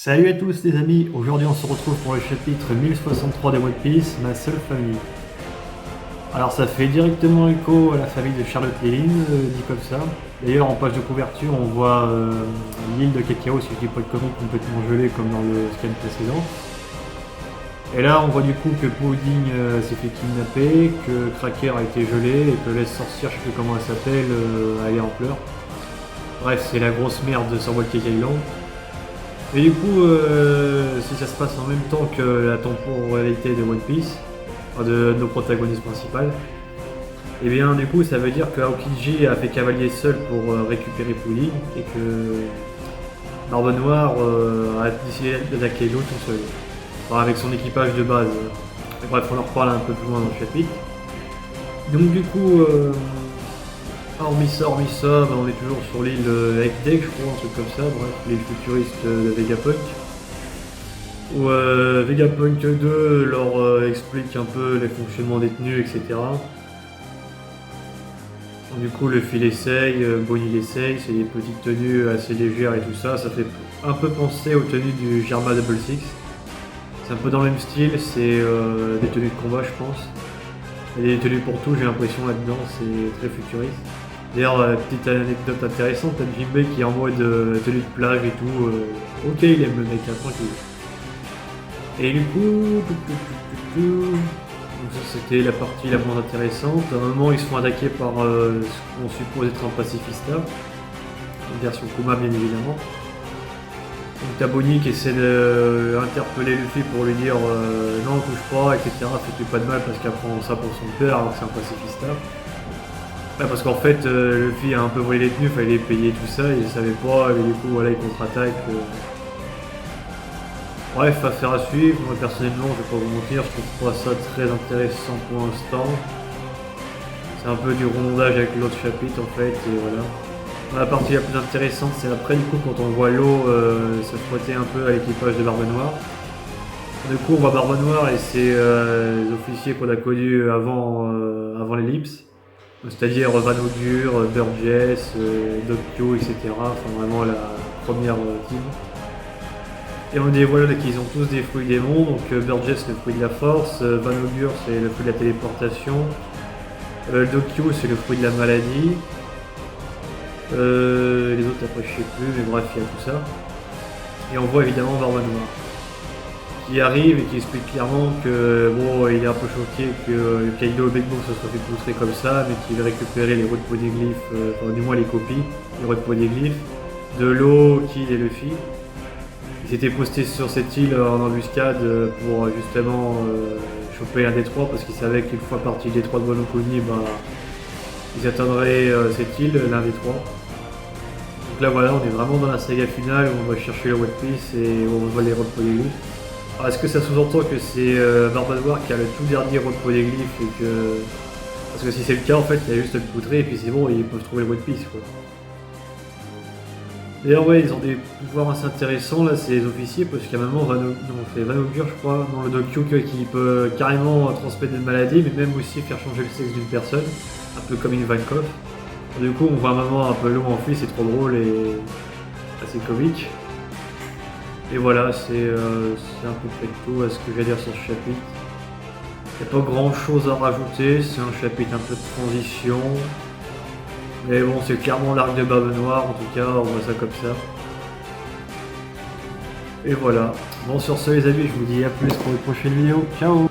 Salut à tous les amis, aujourd'hui on se retrouve pour le chapitre 1063 de One Piece, ma seule famille. Alors ça fait directement écho à la famille de Charlotte Lelin, dit comme ça. D'ailleurs en page de couverture on voit l'île de Cacao, si je dis pas le comic, complètement gelée comme dans le scan précédent. Et là on voit du coup que Pudding s'est fait kidnapper, que Cracker a été gelé et que la sorcière, je sais plus comment elle s'appelle, elle est en pleurs. Bref, c'est la grosse merde sur Walt Cake Island. Et du coup, si ça se passe en même temps que la temporalité de One Piece, enfin de nos protagonistes principaux, et bien du coup ça veut dire que Aokiji a fait cavalier seul pour récupérer Pudding et que Barbe Noire a décidé d'attaquer l'eau tout seul, enfin, avec son équipage de base. Et bref, on en reparle un peu plus loin dans le chapitre. Donc du coup, hormis ça, bah, on est toujours sur l'île Deck, je crois, un truc comme ça, bref, l'île futuriste de Vegapunk. Où Vegapunk 2 leur explique un peu les fonctionnements des tenues, etc. Du coup, Luffy l'essaye, Bonnie l'essaye, c'est des petites tenues assez légères et tout ça, ça fait un peu penser aux tenues du Germa Double Six. C'est un peu dans le même style, c'est des tenues de combat, je pense. Il y a des tenues pour tout, j'ai l'impression là-dedans, c'est très futuriste. D'ailleurs, petite anecdote intéressante, t'as Jinbei qui est en mode tenue de plage et tout. Ok, il aime le mec, hein, tranquille. Et du coup, donc ça c'était la partie la moins intéressante. À un moment, ils se font attaquer par ce qu'on suppose être un pacifista, une version Kuma bien évidemment. Donc t'as Bonnie qui essaie d'interpeller Luffy pour lui dire non, touche pas, etc. Fais-lui pas de mal parce qu'elle prend ça pour son père alors que c'est un pacifista. Ouais, parce qu'en fait, Luffy a un peu volé les tenues, fallait les payer tout ça, il savait pas, et du coup voilà, il contre-attaque. Bref, affaire à suivre. Moi personnellement, je vais pas vous mentir, je trouve pas ça très intéressant pour l'instant. C'est un peu du rondage avec l'autre chapitre en fait, et voilà. La partie la plus intéressante, c'est après du coup quand on voit l'eau se frotter un peu à l'équipage de Barbe Noire. Du coup, on voit Barbe Noire et ses officiers qu'on a connus avant l'ellipse. C'est-à-dire Van Augure, Burgess, Dokkyo, etc. Enfin vraiment la première team. Et on dévoile qu'ils ont tous des fruits démons, donc Burgess le fruit de la force, Van Augure c'est le fruit de la téléportation, Dokkyo c'est le fruit de la maladie, les autres après je sais plus, mais bref il y a tout ça. Et on voit évidemment Barbe Noire qui arrive et qui explique clairement que bon il est un peu choqué que Kaido et Big Mom se soient fait poutrer comme ça, mais qu'il veut récupérer les roues de poneglyphes, enfin du moins les copies, les roues de poneglyphes, de l'eau, Kid et Luffy. Ils étaient postés sur cette île en embuscade pour justement choper un détroit parce qu'ils savaient qu'une fois parti le détroit de Wano Kuni, bah, ils atteindraient cette île, l'un des trois. Donc là voilà, on est vraiment dans la saga finale où on va chercher le One Piece et on va les roues de poneglyphes. Alors est-ce que ça sous-entend que c'est Barbe Noire qui a le tout dernier roue de poneglyphes et que... Parce que si c'est le cas en fait, il y a juste à le poutrer et puis c'est bon, ils peuvent trouver le One Piece quoi. D'ailleurs ouais, ils ont des pouvoirs assez intéressants là, ces officiers, parce qu'à un moment, c'est Van Augure je crois, dans le Dokkyo qui peut carrément transmettre des maladies, mais même aussi faire changer le sexe d'une personne, un peu comme une Vankov. Du coup on voit un moment un peu long en fait, c'est trop drôle et assez comique. Et voilà, c'est un peu près tout à ce que j'ai à dire sur ce chapitre. Il n'y a pas grand chose à rajouter, c'est un chapitre un peu de transition. Mais bon, c'est clairement l'arc de Barbe Noire, en tout cas, on voit ça comme ça. Et voilà. Bon, sur ce les amis, je vous dis à plus pour une prochaine vidéo. Ciao!